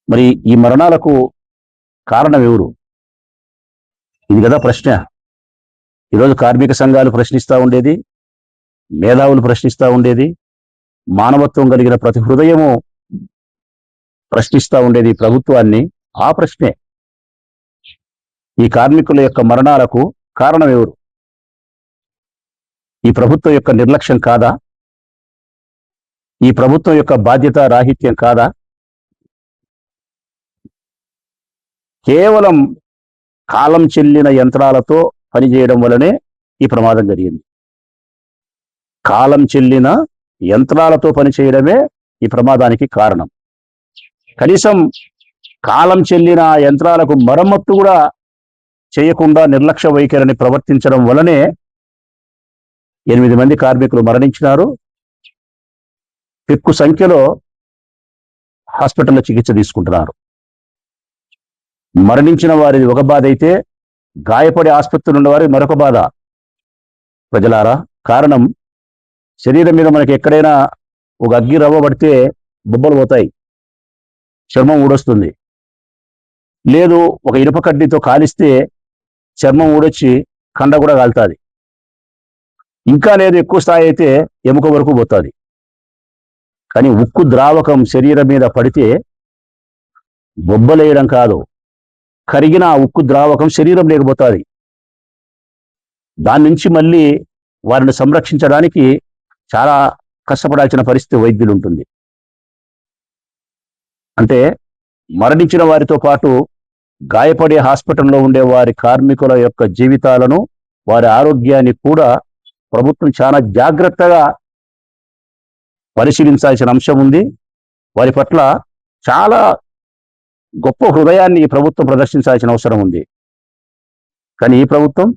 మరి ఈ మరణాలకు కారణం ఎవరు? ఇది కదా ప్రశ్న. ఈరోజు కార్మిక సంఘాలు ప్రశ్నిస్తూ ఉండేది, మేధావులు ప్రశ్నిస్తూ ఉండేది, మానవత్వం కలిగిన ప్రతి హృదయము ప్రశ్నిస్తూ ఉండేది ప్రభుత్వాన్ని. ఆ ప్రశ్నే, ఈ కార్మికుల యొక్క మరణాలకు కారణం ఎవరు? ఈ ప్రభుత్వం యొక్క నిర్లక్ష్యం కాదా? ఈ ప్రభుత్వం యొక్క బాధ్యత రాహిత్యం కాదా? కేవలం కాలం చెల్లిన యంత్రాలతో పనిచేయడం వలనే ఈ ప్రమాదం జరిగింది. కాలం చెల్లిన యంత్రాలతో పనిచేయడమే ఈ ప్రమాదానికి కారణం. కనీసం కాలం చెల్లిన యంత్రాలకు మరమ్మత్తు కూడా చేయకుండా నిర్లక్ష్య వైఖరిని ప్రవర్తించడం వలనే 8 మంది కార్మికులు మరణించినారు. ఎక్కువ సంఖ్యలో హాస్పిటల్లో చికిత్స తీసుకుంటున్నారు. మరణించిన వారిది ఒక బాధ అయితే, గాయపడి ఆసుపత్రులు ఉన్న వారికి మరొక బాధ. ప్రజలారా, కారణం శరీరం మీద మనకి ఎక్కడైనా ఒక అగ్గి రవ్వ పడితే బొబ్బలు పోతాయి, చర్మం ఊడొస్తుంది. లేదు, ఒక ఇనుప కడ్డీతో కాలిస్తే చర్మం ఊడొచ్చి కండ కూడా కాలుతుంది. ఇంకా లేదు, ఎక్కువ స్థాయి అయితే ఎముక వరకు పోతుంది. కానీ ఉక్కు ద్రావకం శరీరం మీద పడితే బొబ్బలేయడం కాదు, కరిగిన ఉక్కు ద్రావకం శరీరం లేకపోతుంది. దాని నుంచి మళ్ళీ వారిని సంరక్షించడానికి చాలా కష్టపడాల్సిన పరిస్థితి వైద్యులు ఉంటుంది. అంటే మరణించిన వారితో పాటు గాయపడే హాస్పిటల్లో ఉండే వారి కార్మికుల యొక్క జీవితాలను, వారి ఆరోగ్యాన్ని కూడా ప్రభుత్వం చాలా జాగ్రత్తగా పరిశీలించాల్సిన అంశం ఉంది. వారి పట్ల చాలా గొప్ప హృదయాన్ని ఈ ప్రభుత్వం ప్రదర్శించాల్సిన అవసరం ఉంది. కానీ ఈ ప్రభుత్వం